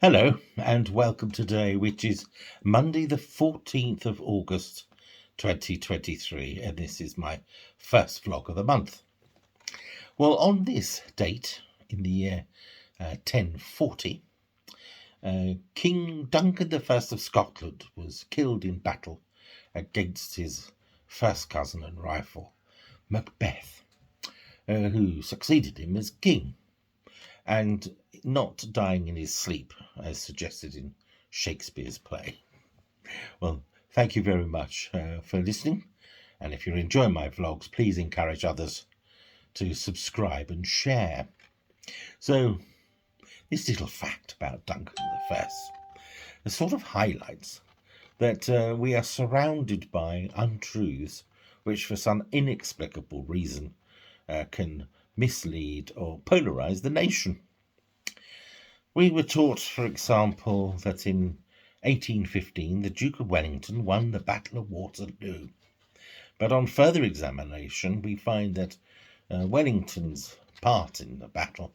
Hello and welcome today, which is Monday the 14th of August 2023, and this is my first vlog of the month. Well, on this date in the year 1040, King Duncan I of Scotland was killed in battle against his first cousin and rival, Macbeth, who succeeded him as king, and not dying in his sleep, as suggested in Shakespeare's play. Well, thank you very much for listening, and if you're enjoying my vlogs, please encourage others to subscribe and share. So, this little fact about Duncan I sort of highlights that we are surrounded by untruths which, for some inexplicable reason, can mislead or polarize the nation. We were taught, for example, that in 1815 the Duke of Wellington won the Battle of Waterloo. But on further examination, we find that Wellington's part in the battle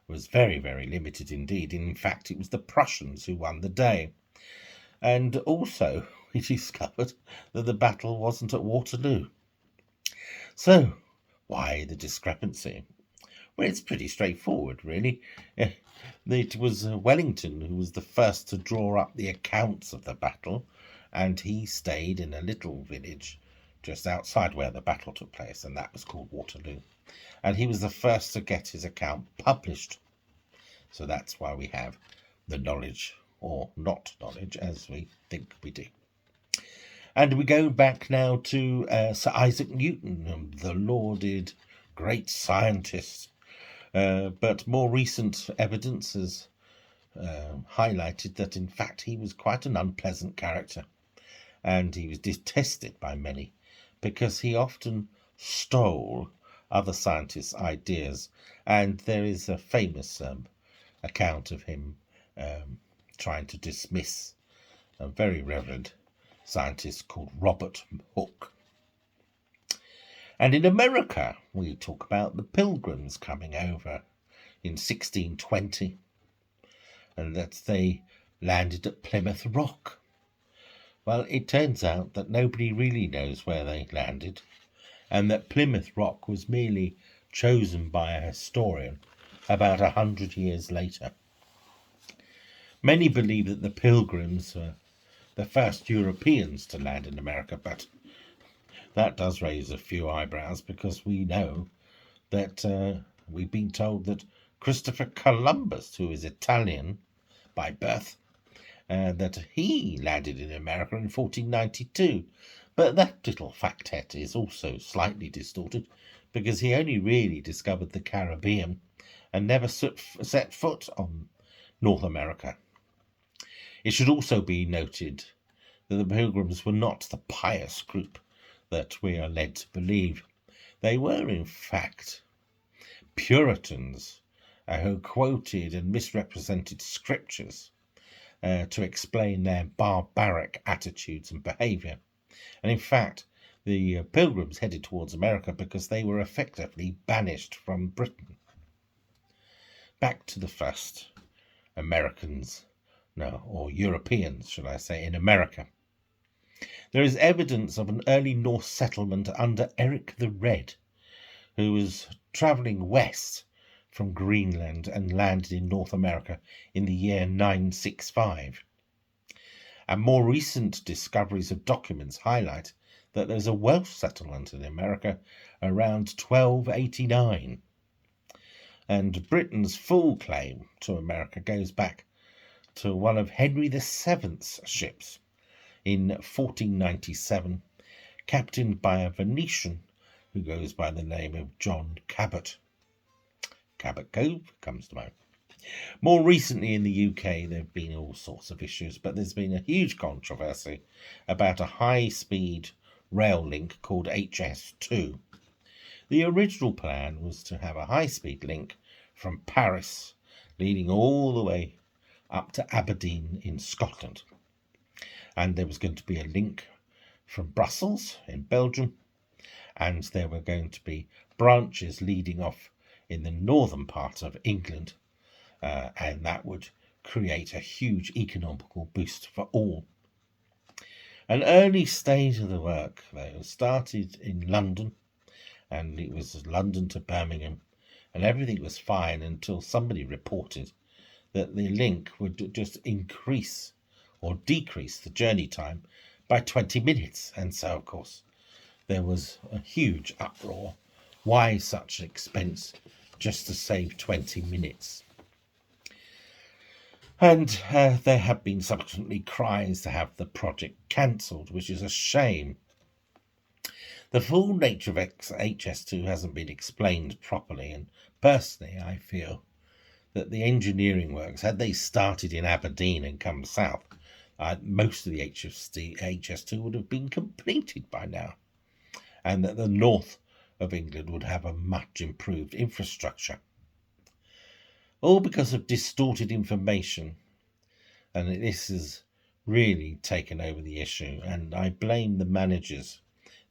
was very, very limited indeed. In fact, it was the Prussians who won the day. And also, we discovered that the battle wasn't at Waterloo. So, why the discrepancy? Well, it's pretty straightforward, really. It was Wellington who was the first to draw up the accounts of the battle, and he stayed in a little village just outside where the battle took place, and that was called Waterloo. And he was the first to get his account published. So that's why we have the knowledge, or not knowledge, as we think we do. And we go back now to Sir Isaac Newton, the lauded great scientist. But more recent evidence has highlighted that, in fact, he was quite an unpleasant character, and he was detested by many because he often stole other scientists' ideas. And there is a famous account of him trying to dismiss a very reverend scientist called Robert Hooke. And in America, we talk about the Pilgrims coming over in 1620, and that they landed at Plymouth Rock. Well, it turns out that nobody really knows where they landed, and that Plymouth Rock was merely chosen by a historian about 100 years later. Many believe that the Pilgrims were the first Europeans to land in America, but that does raise a few eyebrows, because we know that we've been told that Christopher Columbus, who is Italian by birth, that he landed in America in 1492. But that little factet is also slightly distorted, because he only really discovered the Caribbean and never set foot on North America. It should also be noted that the Pilgrims were not the pious group that we are led to believe. They were, in fact, Puritans who quoted and misrepresented scriptures to explain their barbaric attitudes and behaviour. And in fact, the Pilgrims headed towards America because they were effectively banished from Britain. Back to the first Americans, or Europeans, should I say, in America. There is evidence of an early Norse settlement under Eric the Red, who was travelling west from Greenland and landed in North America in the year 965. And more recent discoveries of documents highlight that there's a Welsh settlement in America around 1289. And Britain's full claim to America goes back to one of Henry VII's ships in 1497, captained by a Venetian who goes by the name of John Cabot. Cabot Cove comes to mind. More recently in the UK, there have been all sorts of issues, but there's been a huge controversy about a high-speed rail link called HS2. The original plan was to have a high-speed link from Paris, leading all the way up to Aberdeen in Scotland. And there was going to be a link from Brussels in Belgium, and there were going to be branches leading off in the northern part of England, and that would create a huge economical boost for all. An early stage of the work, though, started in London, and it was London to Birmingham, and everything was fine until somebody reported that the link would just increase or decrease the journey time by 20 minutes. And so, of course, there was a huge uproar. Why such expense just to save 20 minutes? And there have been subsequently cries to have the project cancelled, which is a shame. The full nature of HS2 hasn't been explained properly, and personally I feel that the engineering works, had they started in Aberdeen and come south, most of the HS2 would have been completed by now, and that the north of England would have a much improved infrastructure. All because of distorted information, and this has really taken over the issue, and I blame the managers,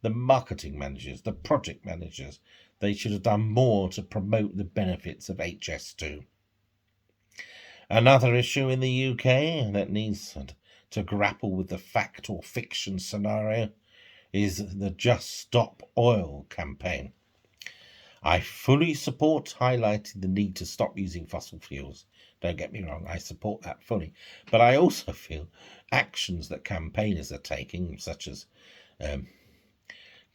the marketing managers, the project managers. They should have done more to promote the benefits of HS2. Another issue in the UK that needs to grapple with the fact or fiction scenario is the Just Stop Oil campaign. I fully support highlighting the need to stop using fossil fuels. Don't get me wrong, I support that fully. But I also feel actions that campaigners are taking, such as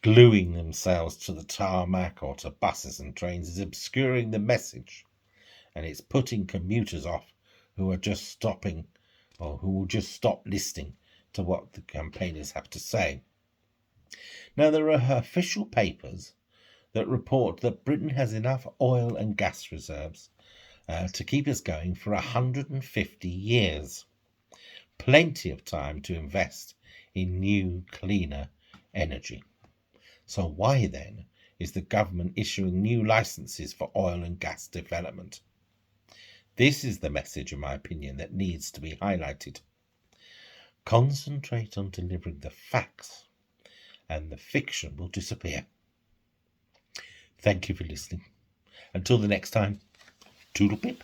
gluing themselves to the tarmac or to buses and trains, is obscuring the message, and it's putting commuters off who are just stopping, or who will just stop listening to what the campaigners have to say. Now, there are official papers that report that Britain has enough oil and gas reserves to keep us going for 150 years. Plenty of time to invest in new, cleaner energy. So why then is the government issuing new licenses for oil and gas development? This is the message, in my opinion, that needs to be highlighted. Concentrate on delivering the facts, and the fiction will disappear. Thank you for listening. Until the next time, toodle pip.